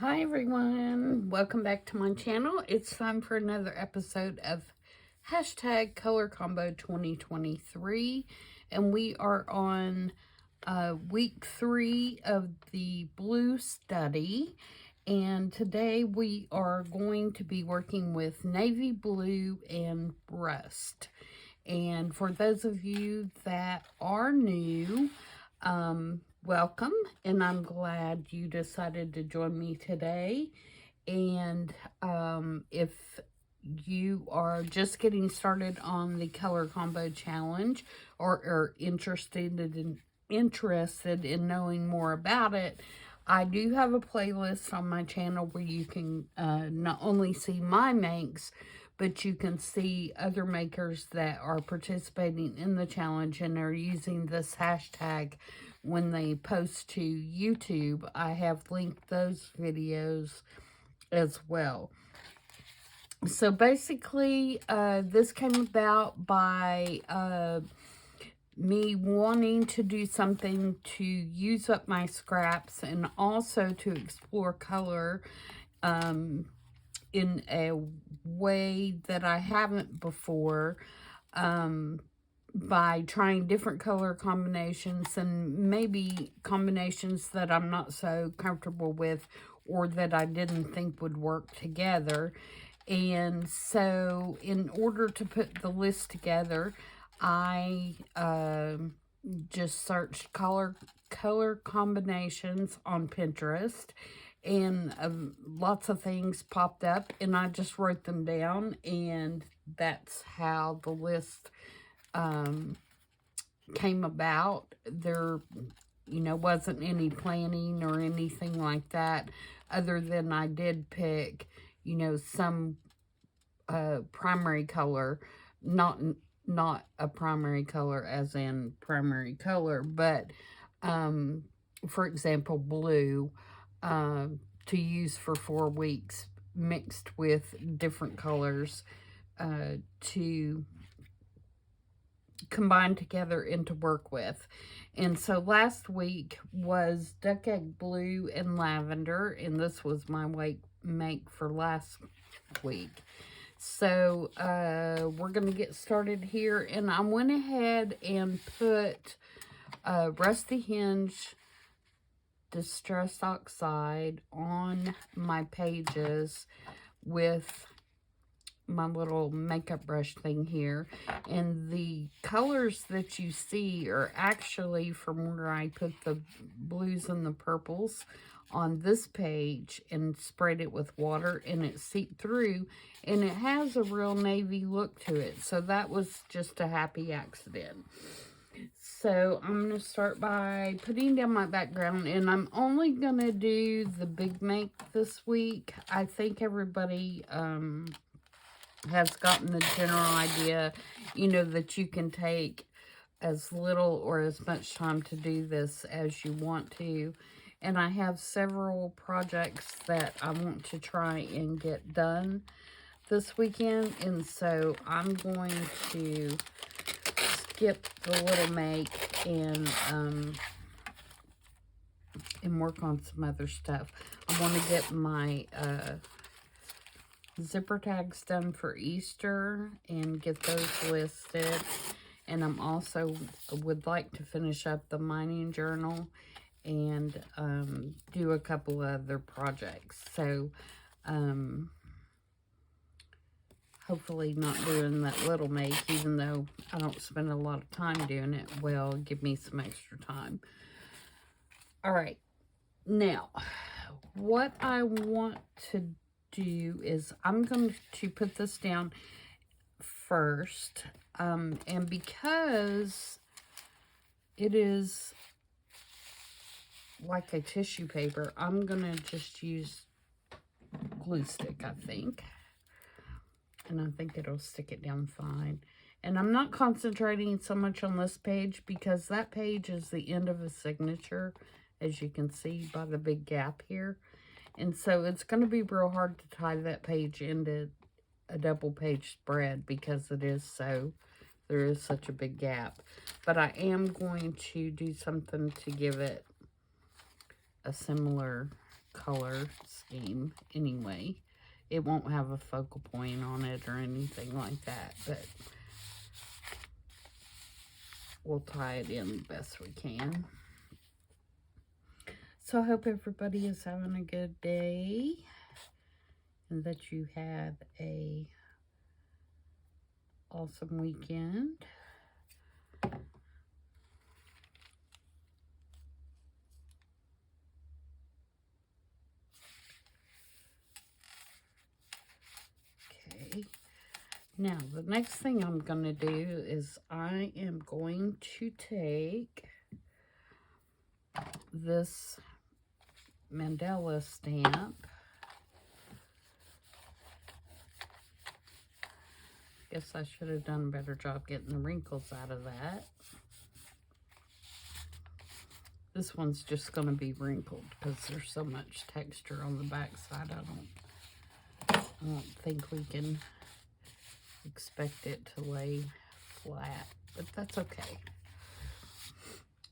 Hi everyone, welcome back to my channel. It's time for another episode of hashtag Color Combo 2023, and we are on week 3 of the blue study, and today we are going to be working with navy blue and rust. And for those of you that are new, welcome, and I'm glad you decided to join me today. And if you are just getting started on the color combo challenge, or are interested in knowing more about it, I do have a playlist on my channel where you can not only see my makes, but you can see other makers that are participating in the challenge and are using this hashtag when they post to YouTube. I have linked those videos as well. So basically, this came about by me wanting to do something to use up my scraps and also to explore color in a way that I haven't before, by trying different color combinations and maybe combinations that I'm not so comfortable with or that I didn't think would work together. And so in order to put the list together, I just searched color combinations on Pinterest, and lots of things popped up, and I just wrote them down, and that's how the list came about. There, wasn't any planning or anything like that, other than I did pick, some primary color, not a primary color as in primary color, but for example, blue, to use for 4 weeks, mixed with different colors to combine together and to work with. And so last week was duck egg blue and lavender, and this was my make for last week. So we're going to get started here, and I went ahead and put Rusty Hinge Distress Oxide on my pages with my little makeup brush thing here, and the colors that you see are actually from where I put the blues and the purples on this page and sprayed it with water, and it seeped through, and it has a real navy look to it. So that was just a happy accident. So I'm going to start by putting down my background, and I'm only going to do the big make this week. I think everybody has gotten the general idea, that you can take as little or as much time to do this as you want to. And I have several projects that I want to try and get done this weekend, and so I'm going to skip the little make and work on some other stuff. I want to get my zipper tags done for Easter and get those listed, and I'm also would like to finish up the mining journal and do a couple other projects. So hopefully not doing that little make, even though I don't spend a lot of time doing it, will give me some extra time. All right, now what I want to do is I'm going to put this down first, and because it is like a tissue paper, I'm going to just use glue stick, I think. And I think it'll stick it down fine. And I'm not concentrating so much on this page because that page is the end of a signature, as you can see by the big gap here. And so it's going to be real hard to tie that page into a double page spread because there is such a big gap. But I am going to do something to give it a similar color scheme anyway. It won't have a focal point on it or anything like that, but we'll tie it in the best we can. So I hope everybody is having a good day and that you have a awesome weekend. Okay. Now, the next thing I'm going to do is I am going to take this Mandela stamp. Guess I should have done a better job getting the wrinkles out of that. This one's just going to be wrinkled because there's so much texture on the back side. I don't think we can expect it to lay flat, but that's okay.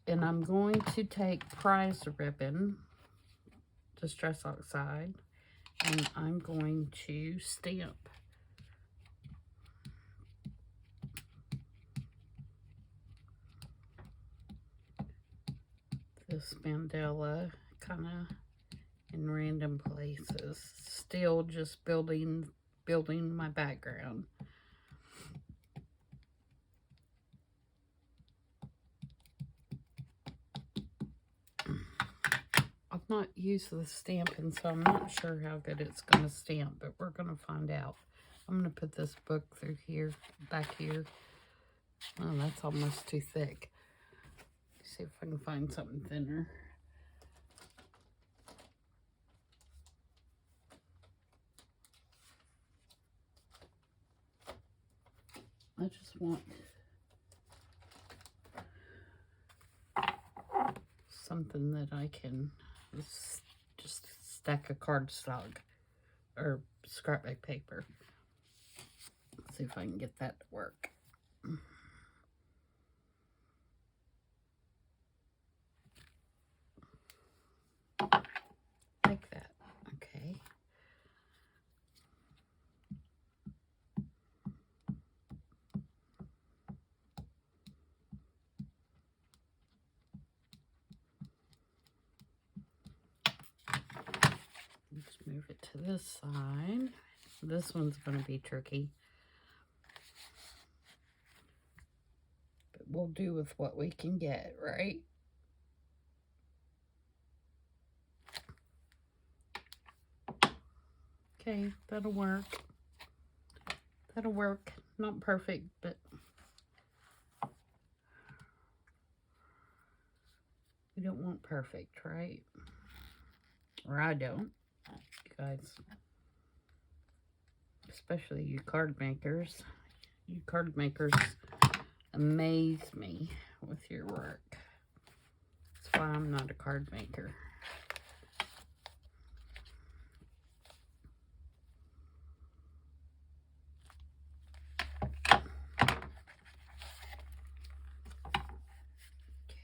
And I'm going to take prize ribbon, Distress Oxide, and I'm going to stamp this mandala kind of in random places. Still just building my background. I've not used the stamping, so I'm not sure how good it's going to stamp, but we're going to find out. I'm going to put this book through here, back here. Oh, that's almost too thick. Let's see if I can find something thinner. I just want something that I can just stack a cardstock or scrapbook paper. Let's see if I can get that to work. Like that. Okay. Let's move it to this side. This one's going to be tricky, but we'll do with what we can get, right? Okay, that'll work. That'll work. Not perfect, but we don't want perfect, right? Or I don't, you guys. Especially you card makers. You card makers amaze me with your work. That's why I'm not a card maker.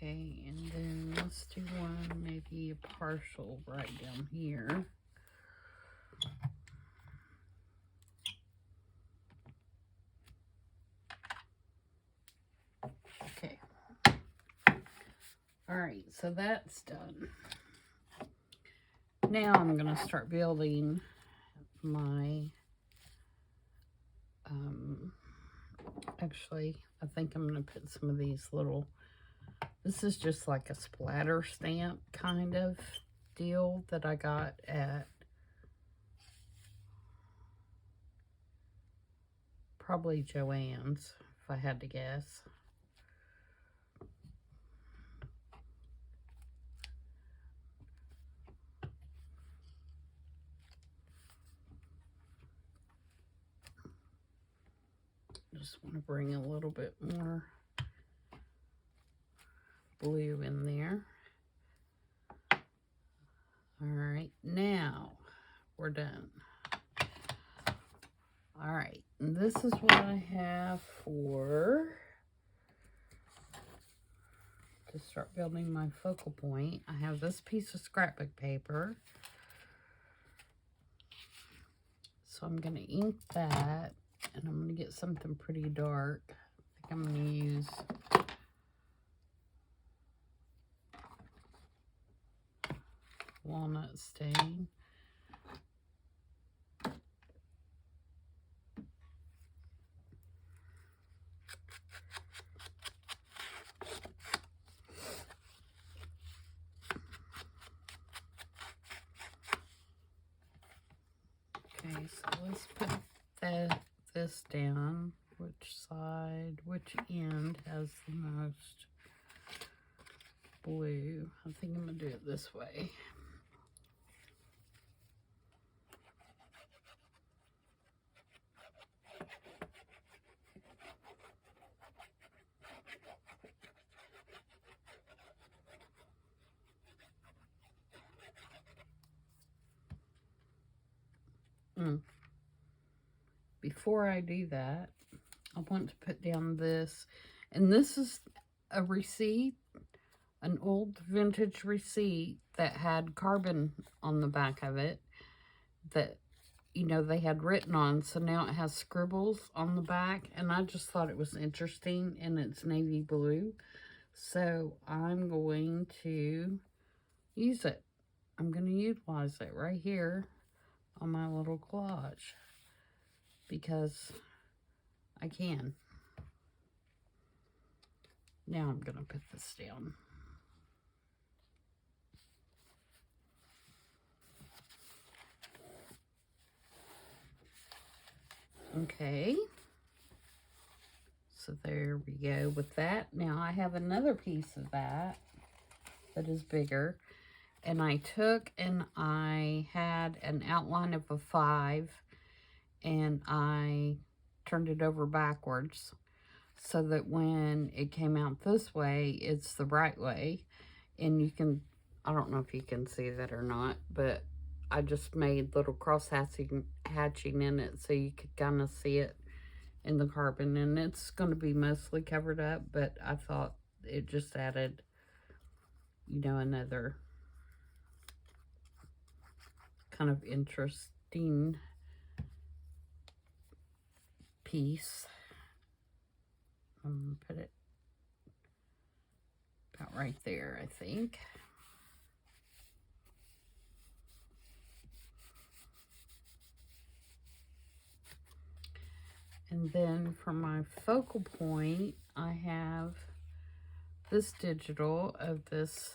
Okay, and then let's do one, maybe a partial right down here. Okay. All right, so that's done. Now I'm going to start building my, actually, I think I'm going to put some of these little, this is just like a splatter stamp kind of deal that I got at probably Joann's, if I had to guess. Just want to bring a little bit more blue in there. All right, now we're done. All right, and this is what I have for to start building my focal point. I have this piece of scrapbook paper. So I'm going to ink that, and I'm going to get something pretty dark. I think I'm going to use walnut stain. Okay, so let's put this down. Which side, which end has the most blue? I think I'm going to do it this way. Before I do that, I want to put down this, and this is a receipt, an old vintage receipt that had carbon on the back of it that, you know, they had written on, so now it has scribbles on the back, and I just thought it was interesting, and it's navy blue, so I'm going to use it. I'm going to utilize it right here on my little collage because I can. Now I'm going to put this down. Okay. So there we go with that. Now I have another piece of that is bigger. And I took and I had an outline of a 5 and I turned it over backwards so that when it came out this way, it's the right way. And you can, I don't know if you can see that or not, but I just made little cross hatching in it so you could kind of see it in the carbon. And it's going to be mostly covered up, but I thought it just added, you know, another kind of interesting piece. I'm going to put it about right there, I think. And then for my focal point, I have this digital of this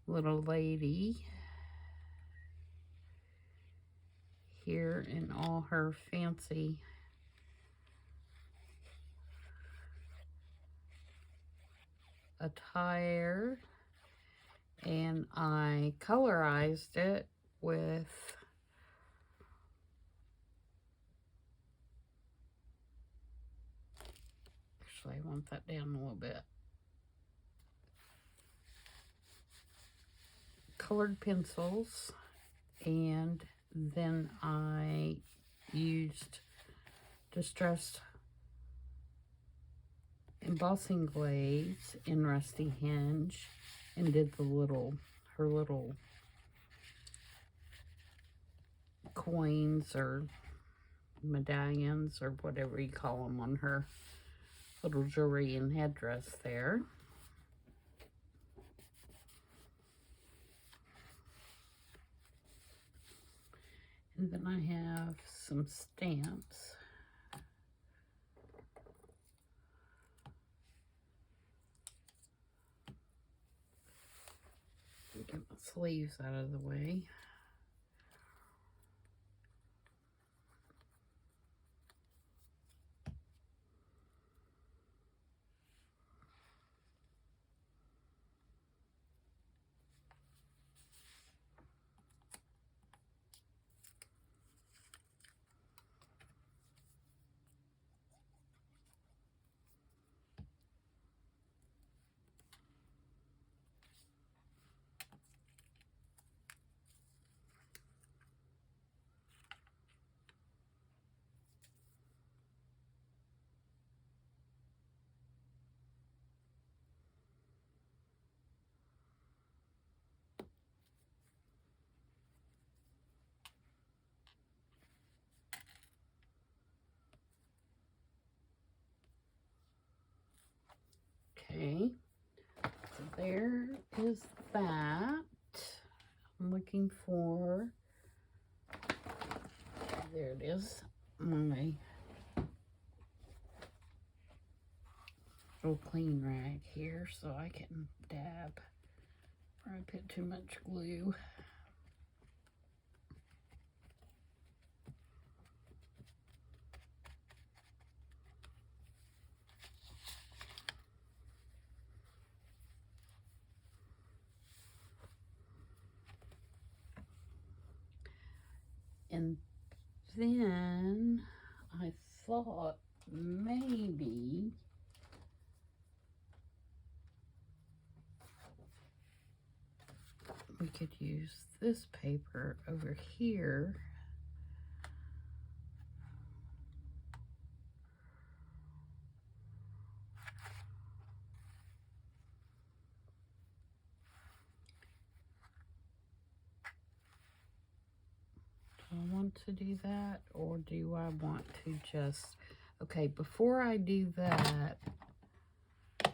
little lady here in all her fancy attire, and I colorized it with actually I want that down a little bit, colored pencils, and then I used distressed embossing glaze in Rusty Hinge and did the her little coins or medallions or whatever you call them on her little jewelry and headdress there. And then I have some stamps. Get my sleeves out of the way. Okay, so there is that. I'm looking for, there it is, my little clean rag here so I can dab where I put too much glue. And then I thought maybe we could use this paper over here do I want to do that, or do I want to just, okay, before I do that, I'm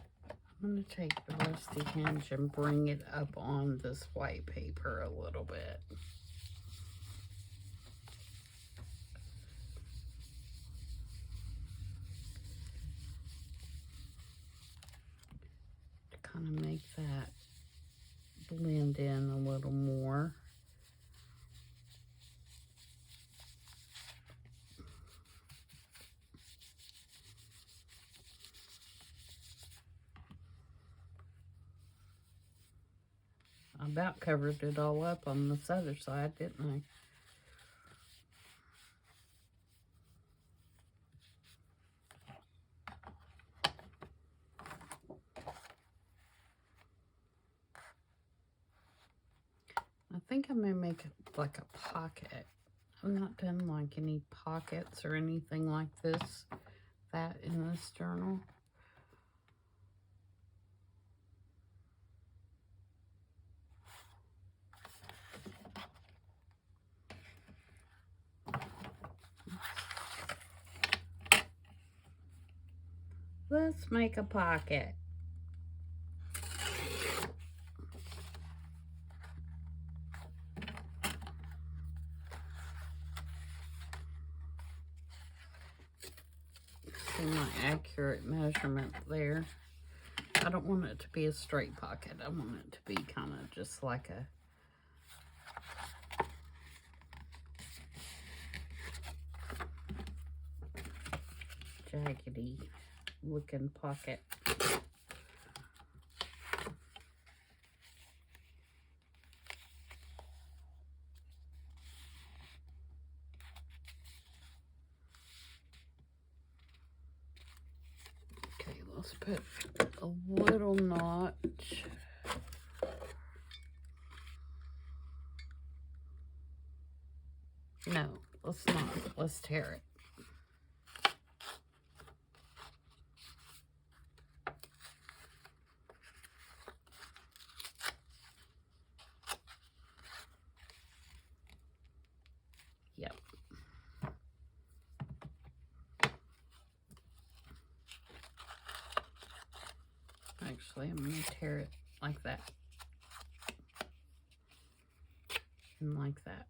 going to take the rusty hinge and bring it up on this white paper a little bit. To kind of make that blend in a little more. I about covered it all up on this other side, didn't I think I'm going to make it like a pocket. I've not done like any pockets or anything like this, that in this journal. Let's make a pocket. See my accurate measurement there. I don't want it to be a straight pocket. I want it to be kind of just like a jaggedy looking pocket. Okay, let's put a little notch. No, let's not. Let's tear it. Yep. Actually, I'm going to tear it like that. And like that.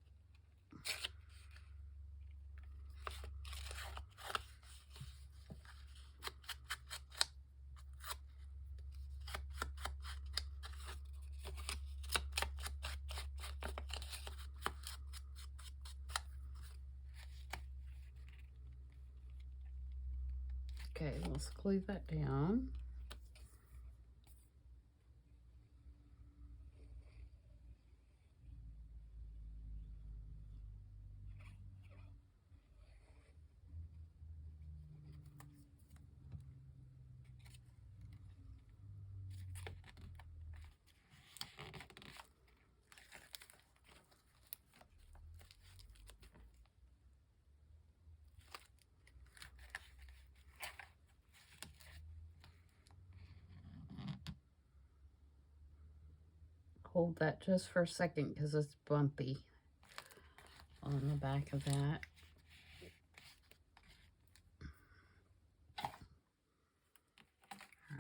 Okay, let's glue that down. Hold that just for a second because it's bumpy on the back of that.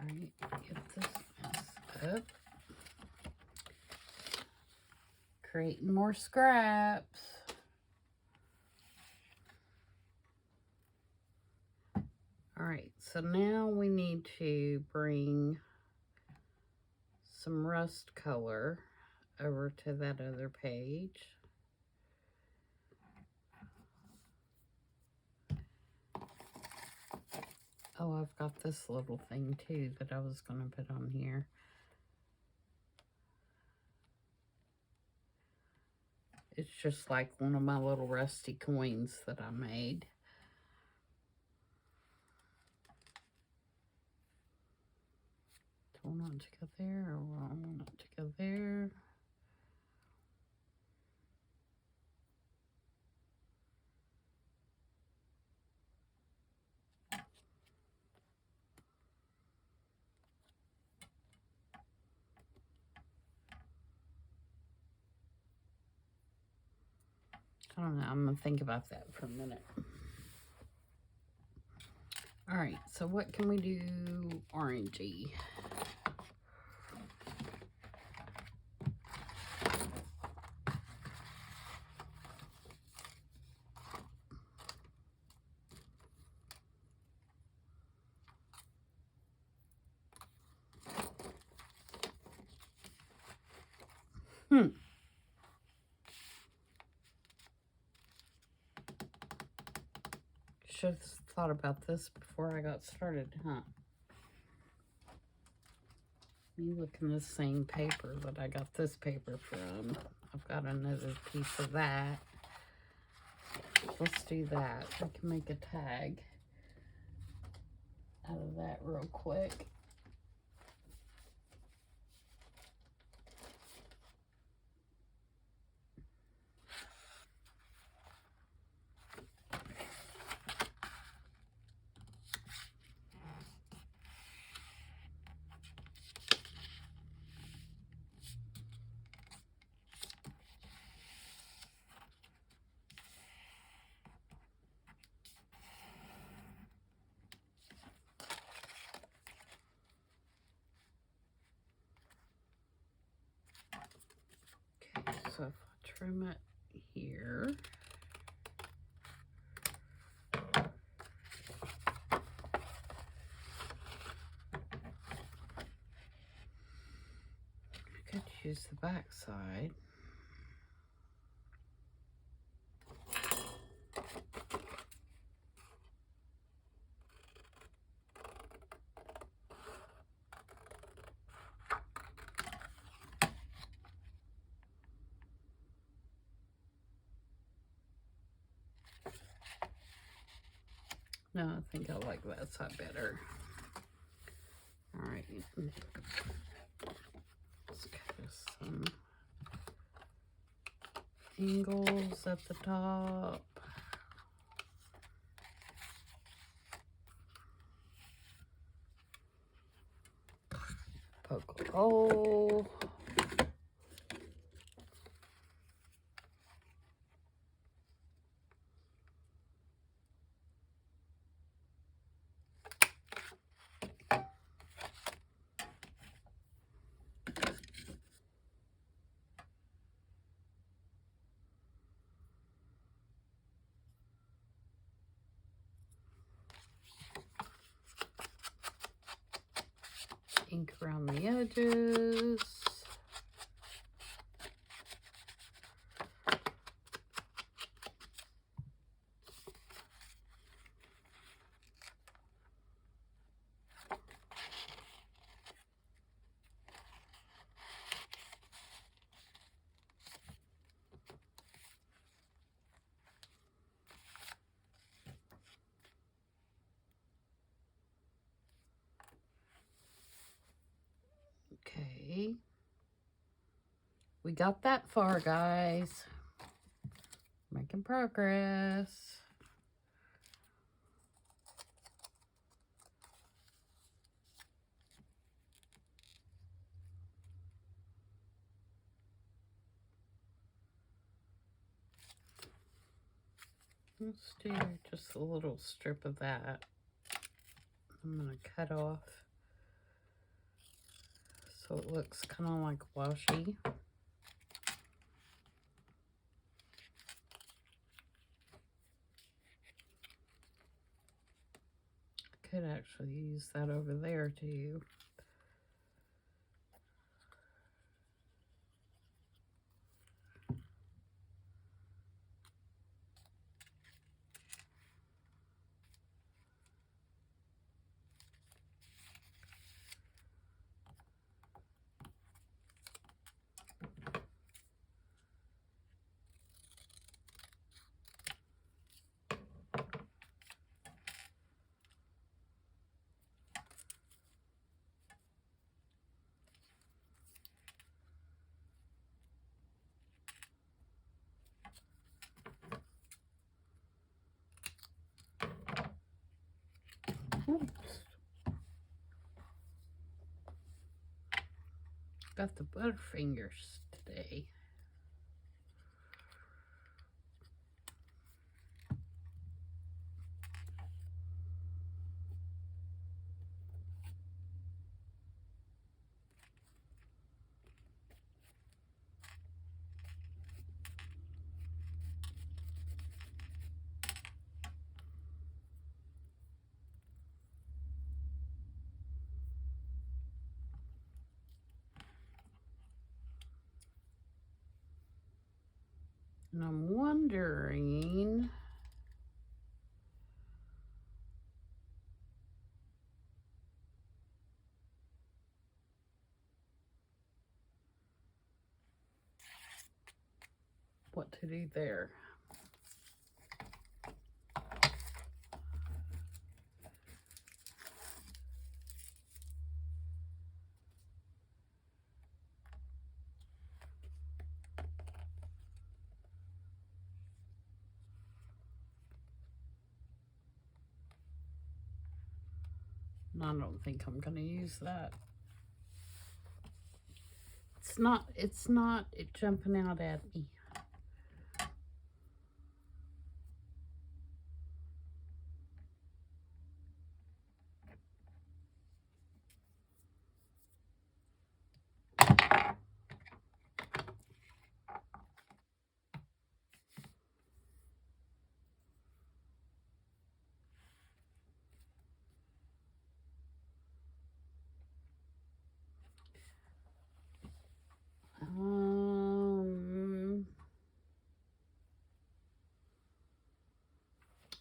Alright, get this mess up. Creating more scraps. Alright, so now we need to bring some rust color over to that other page. Oh, I've got this little thing too that I was going to put on here. It's just like one of my little rusty coins that I made. Do I want it to go there, or I want it to go there? I don't know. I'm going to think about that for a minute. Alright, so what can we do orangey? Should have thought about this before I got started, huh? You look in the same paper that I got this paper from. I've got another piece of that. Let's do that. I can make a tag out of that real quick. So if I trim it here, I could use the back side. No, I think I like that side better. All right, let's cut some angles at the top. Poke a hole. Ink around the edges. Okay. We got that far, guys. Making progress. Let's do just a little strip of that. I'm going to cut off So it looks kind of like washi. Could actually use that over there too. Oops. Got the butterfingers today. And I'm wondering what to do there. And I don't think I'm going to use that. It's not jumping out at me.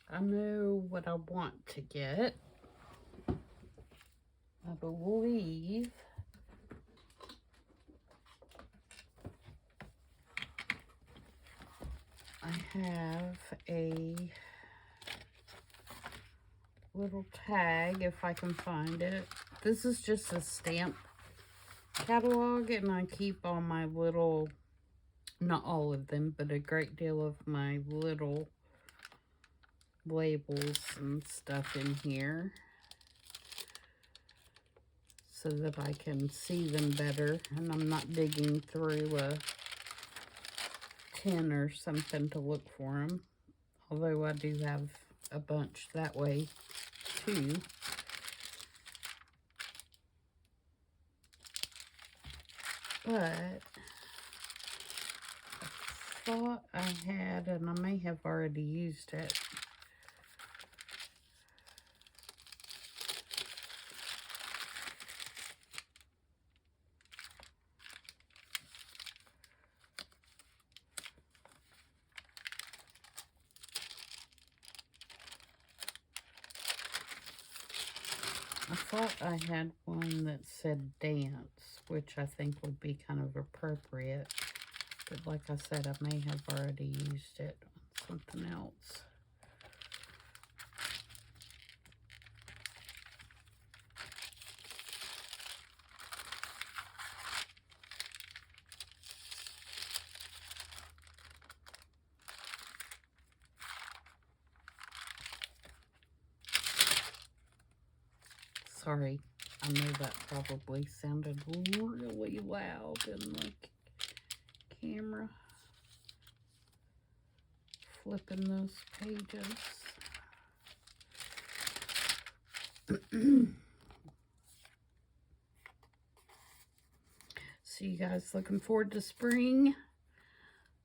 I know what I want to get. I believe I have a little tag, if I can find it. This is just a stamp catalog, and I keep all my little, not all of them, but a great deal of my little labels and stuff in here so that I can see them better, and I'm not digging through a tin or something to look for them, although I do have a bunch that way too. But I thought I had, and I may have already used it, I had one that said dance, which I think would be kind of appropriate. But like I said, I may have already used it on something else. Sorry, I know that probably sounded really loud in the camera. Flipping those pages. So you guys looking forward to spring?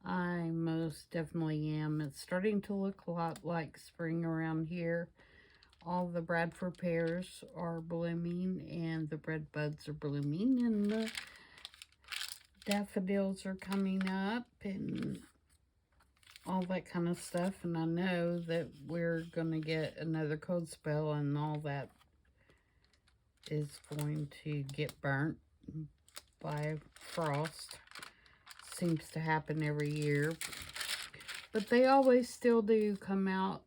I most definitely am. It's starting to look a lot like spring around here. All the Bradford pears are blooming, and the red buds are blooming, and the daffodils are coming up, and all that kind of stuff. And I know that we're going to get another cold spell, and all that is going to get burnt by frost. Seems to happen every year, but they always still do come out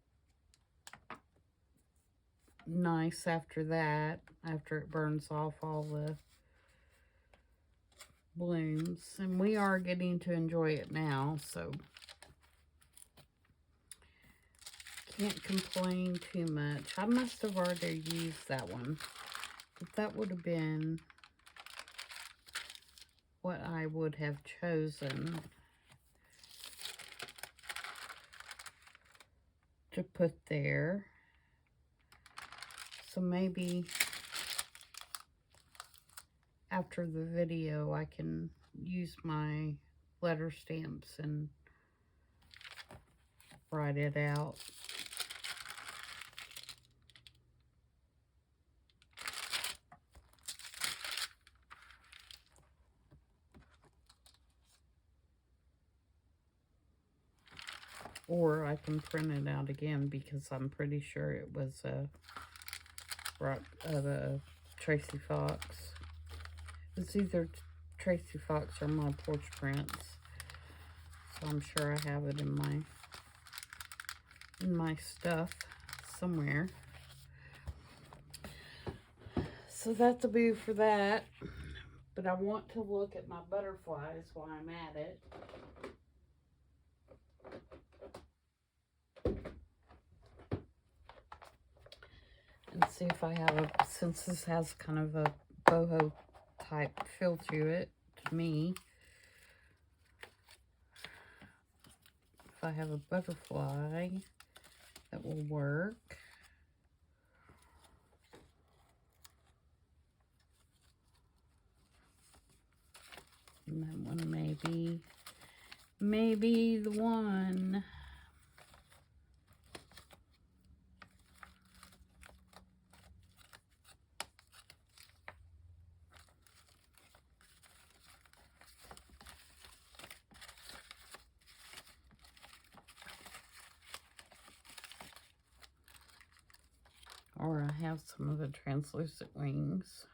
nice after that, after it burns off all the blooms. And we are getting to enjoy it now, so can't complain too much. I must have already used that one, but that would have been what I would have chosen to put there. So maybe after the video I can use my letter stamps and write it out. Or I can print it out again, because I'm pretty sure it was a Tracy Fox. It's either Tracy Fox or my Porch Prints. So I'm sure I have it in my stuff somewhere. So that's a boo for that. But I want to look at my butterflies while I'm at it. And see if I have since this has kind of a boho type feel to it, to me, if I have a butterfly that will work. And that one maybe the one. Or I have some of the translucent wings.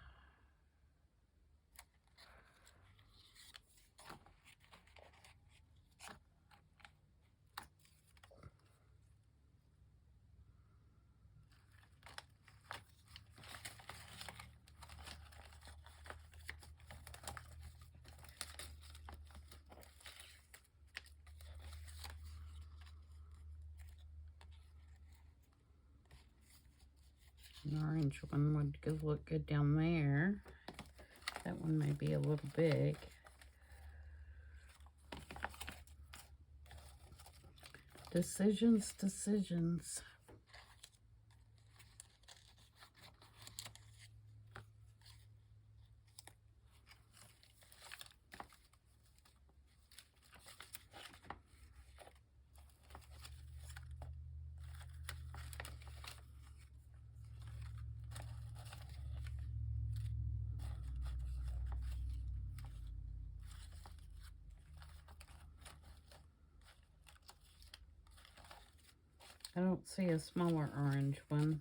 An orange one would look good down there. That one may be a little big. Decisions. I don't see a smaller orange one.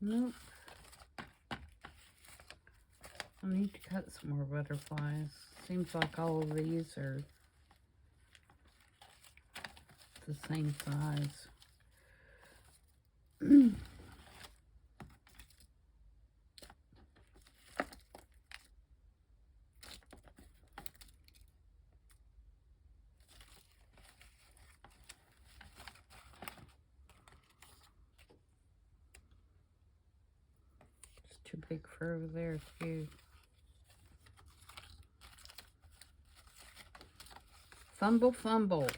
Nope. I need to cut some more butterflies. Seems like all of these are the same size. Too big for over there, too. Fumble, fumble.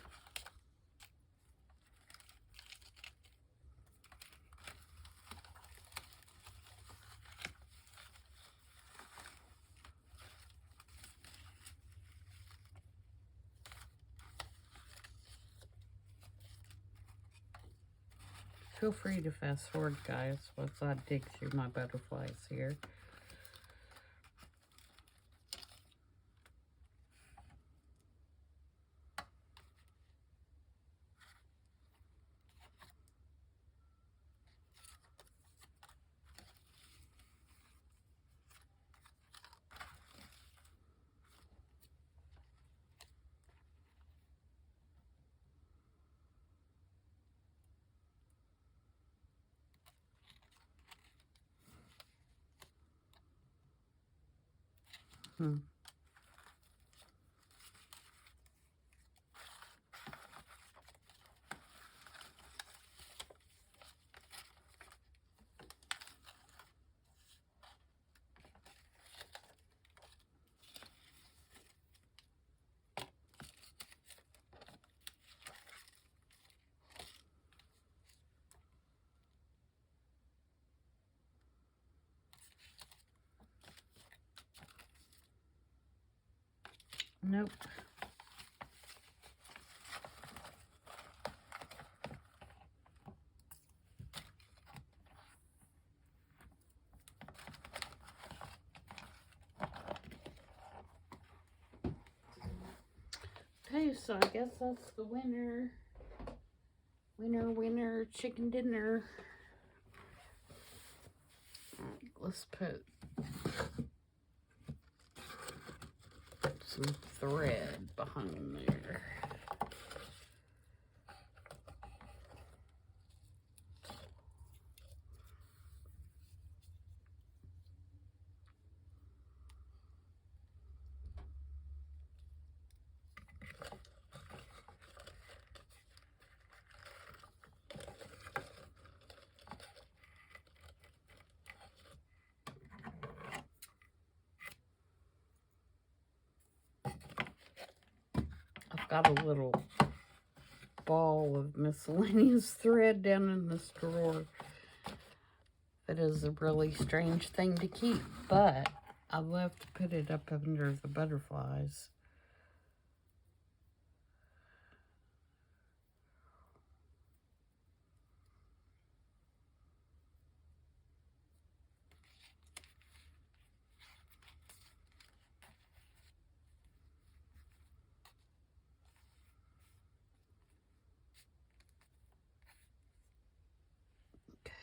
Feel free to fast forward, guys, once I dig through my butterflies here. Nope. Okay, so I guess that's the winner. Winner, winner, chicken dinner. Let's put some thread behind there. I've got a little ball of miscellaneous thread down in this drawer. That is a really strange thing to keep, but I love to put it up under the butterflies.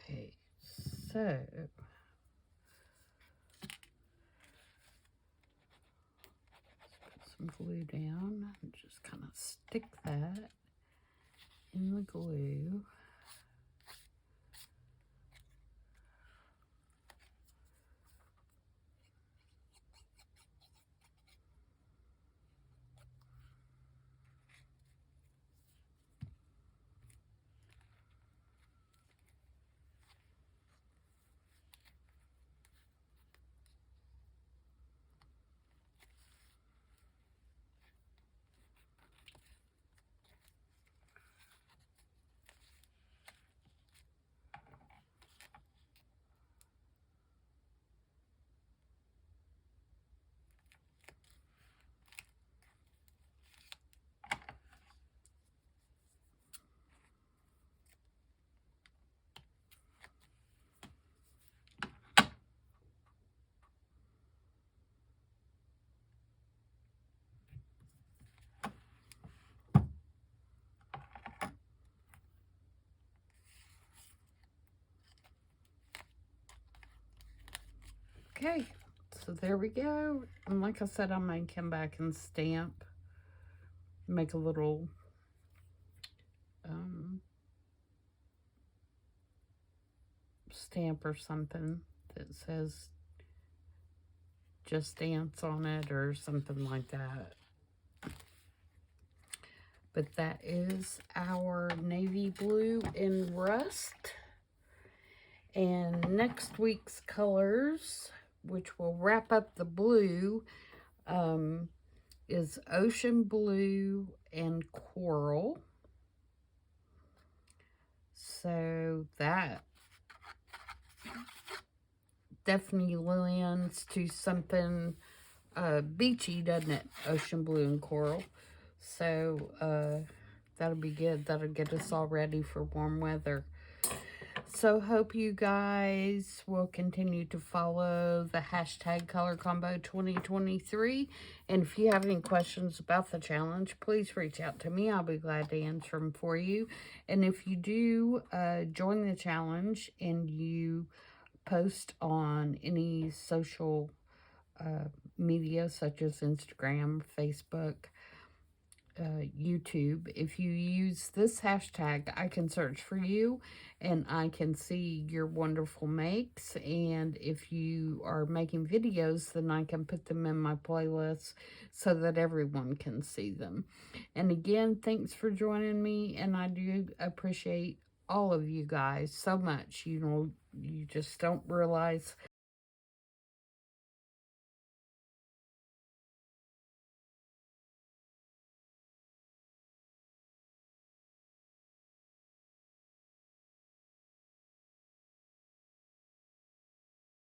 Okay, so some glue down and just kind of stick that in the glue. Okay, so there we go. And like I said, I might come back and stamp, make a little stamp or something that says Just Dance on it or something like that. But that is our navy blue in rust. And next week's colors, which will wrap up the blue, is ocean blue and coral. So that definitely lends to something beachy, doesn't it? Ocean blue and coral. So that'll be good. That'll get us all ready for warm weather. So hope you guys will continue to follow the hashtag Color Combo 2023. And if you have any questions about the challenge, please reach out to me. I'll be glad to answer them for you. And if you do join the challenge and you post on any social media such as Instagram, Facebook, YouTube, if you use this hashtag, I can search for you and I can see your wonderful makes. And if you are making videos, then I can put them in my playlist so that everyone can see them. And again, thanks for joining me, and I do appreciate all of you guys so much. You know, you just don't realize